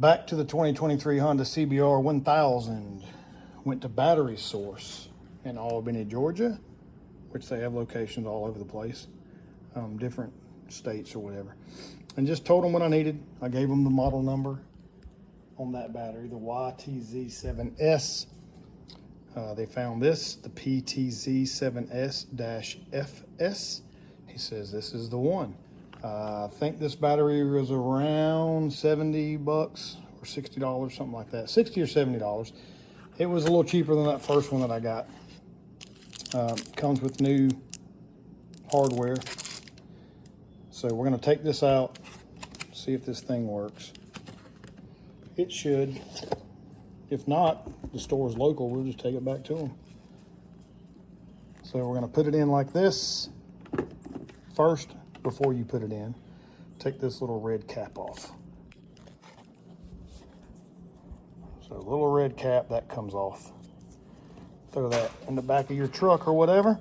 Back to the 2023 Honda CBR 1000. Went to Battery Source in Albany, Georgia, which they have locations all over the place, different states or whatever. And just told them what I needed. I gave them the model number on that battery, the YTZ7S. They found this, the PTZ7S-FS. He says this is the one. I think this battery was around 70 bucks or $60, something like that. 60 or $70. It was a little cheaper than that first one that I got. Comes with new hardware. So we're gonna take this out, see if this thing works. It should. If not, the store's local, we'll just take it back to them. So we're gonna put it in like this. First, before you put it in, take this little red cap off. So a little red cap, that comes off. Throw that in the back of your truck or whatever.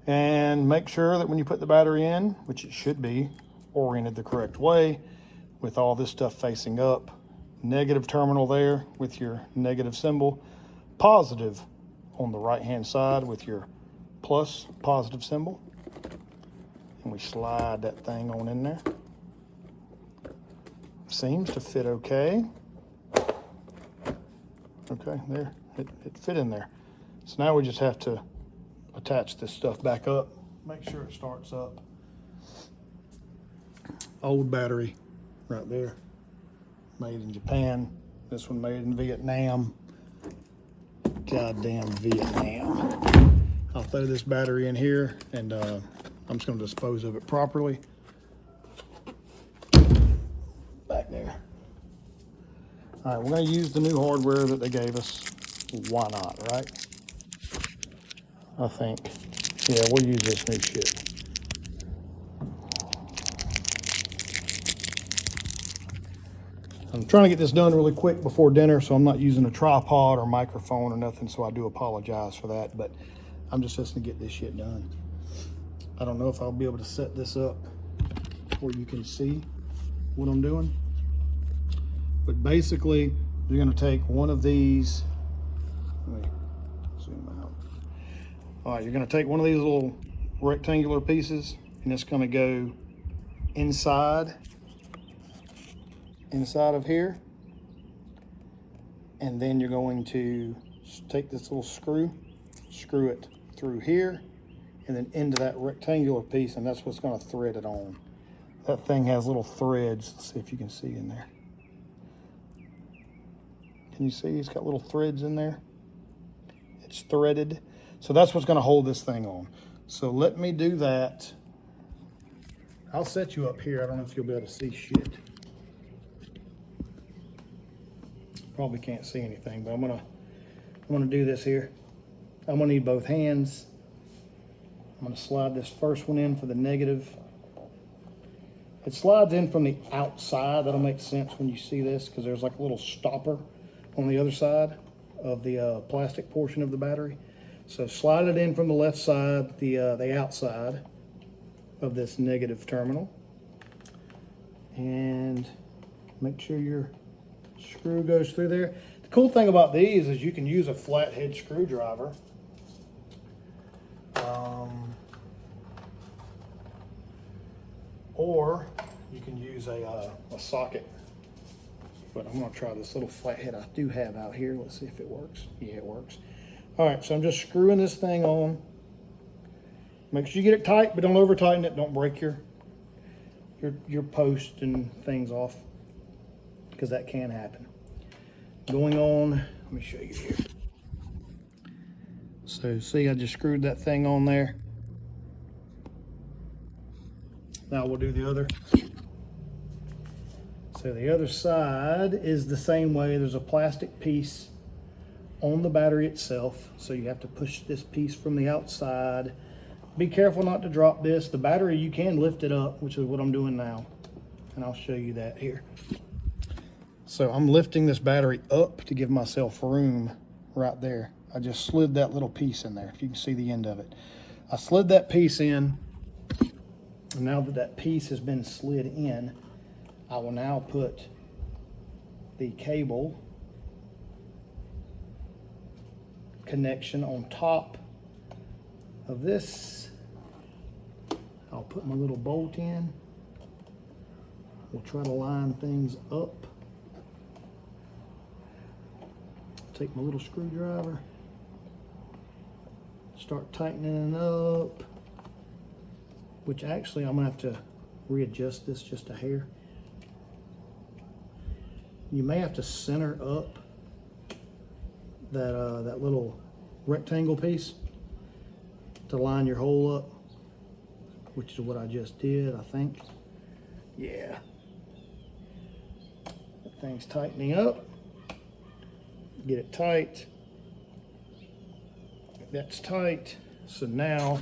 And make sure that when you put the battery in, which it should be oriented the correct way, with all this stuff facing up, negative terminal there with your negative symbol, positive on the right hand side with your plus positive symbol. And we slide that thing on in there. Seems to fit okay. Okay, there, it fit in there. So now we just have to attach this stuff back up, make sure it starts up. Old battery right there, made in Japan. This one made in Vietnam. Goddamn Vietnam. I'll throw this battery in here and I'm just gonna dispose of it properly. Back there. All right, we're gonna use the new hardware that they gave us. Why not, right? I think, yeah, we'll use this new shit. I'm trying to get this done really quick before dinner, so I'm not using a tripod or microphone or nothing, so I do apologize for that, but I'm just to get this shit done. I don't know if I'll be able to set this up where you can see what I'm doing, but basically, you're gonna take one of these, let me zoom out. All right, you're gonna take one of these little rectangular pieces and it's gonna go inside of here. And then you're going to take this little screw it through here and then into that rectangular piece, and that's what's gonna thread it on. That thing has little threads. Let's see if you can see in there. Can you see it's got little threads in there? It's threaded. So that's what's gonna hold this thing on. So let me do that. I'll set you up here. I don't know if you'll be able to see shit. Probably can't see anything, but I'm gonna do this here. I'm gonna need both hands. I'm gonna slide this first one in for the negative. It slides in from the outside. That'll make sense when you see this, because there's like a little stopper on the other side of the plastic portion of the battery. So slide it in from the left side, the outside of this negative terminal. And make sure your screw goes through there. The cool thing about these is you can use a flathead screwdriver. Or you can use a socket. But I'm gonna try this little flathead I do have out here. Let's see if it works. Yeah, it works. All right, so I'm just screwing this thing on. Make sure you get it tight, but don't over tighten it. Don't break your post and things off, because that can happen. Going on, let me show you here. So see, I just screwed that thing on there. Now we'll do the other. So the other side is the same way. There's a plastic piece on the battery itself. So you have to push this piece from the outside. Be careful not to drop this. The battery, you can lift it up, which is what I'm doing now. And I'll show you that here. So I'm lifting this battery up to give myself room right there. I just slid that little piece in there, if you can see the end of it. I slid that piece in, and now that that piece has been slid in, I will now put the cable connection on top of this. I'll put my little bolt in. We'll try to line things up. Take my little screwdriver, start tightening it up, which actually I'm gonna have to readjust this just a hair. You may have to center up that little rectangle piece to line your hole up, which is what I just did, I think. Yeah. That thing's tightening up. Get it tight. That's tight. So now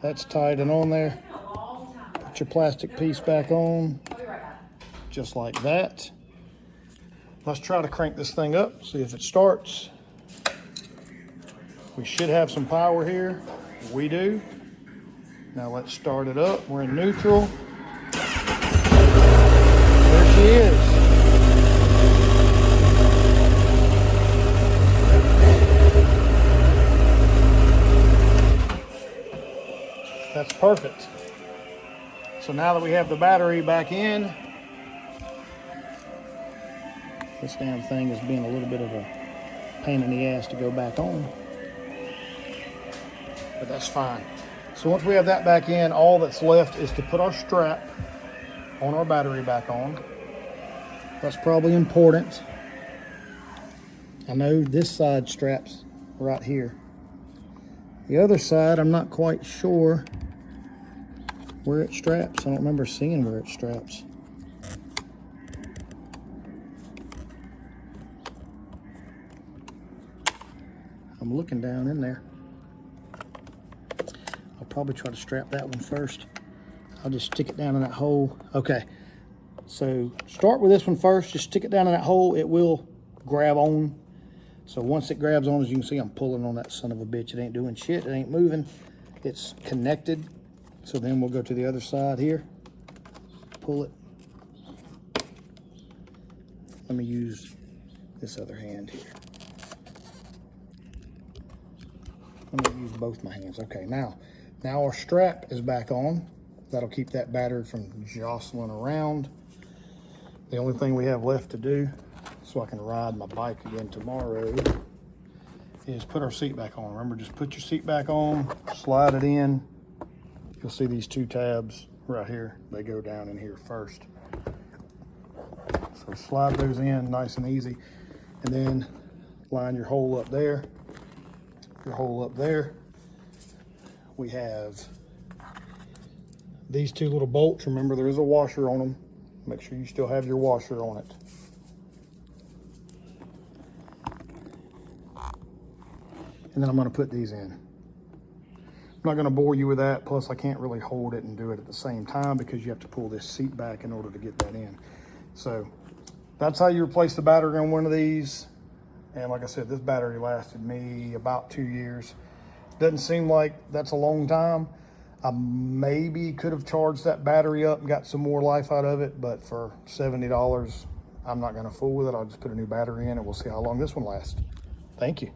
that's tight and on there. Put your plastic piece back on, just like that. Let's try to crank this thing up, see if it starts. We should have some power here. We do. Now let's start it up. We're in neutral. There she is. That's perfect. So now that we have the battery back in, this damn thing is being a little bit of a pain in the ass to go back on, but that's fine. So once we have that back in, all that's left is to put our strap on our battery back on. That's probably important. I know this side straps right here. The other side, I'm not quite sure where it straps. I don't remember seeing where it straps. I'm looking down in there. I'll probably try to strap that one first. I'll just stick it down in that hole. Okay, so start with this one first. Just stick it down in that hole. It will grab on. So once it grabs on, as you can see, I'm pulling on that son of a bitch. It ain't doing shit. It ain't moving. It's connected. So then we'll go to the other side here. Pull it. Let me use this other hand here. I'm gonna use both my hands. Okay, now our strap is back on. That'll keep that battery from jostling around. The only thing we have left to do, so I can ride my bike again tomorrow, is put our seat back on. Remember, just put your seat back on, slide it in. You'll see these two tabs right here. They go down in here first. So slide those in nice and easy, and then line your hole up there. Your hole up there. We have these two little bolts. Remember, there is a washer on them. Make sure you still have your washer on it. And then I'm going to put these in. I'm not going to bore you with that. Plus, I can't really hold it and do it at the same time because you have to pull this seat back in order to get that in. So that's how you replace the battery on one of these. And like I said, this battery lasted me about 2 years. Doesn't seem like that's a long time. I maybe could have charged that battery up and got some more life out of it, but for $70, I'm not going to fool with it. I'll just put a new battery in and we'll see how long this one lasts. Thank you.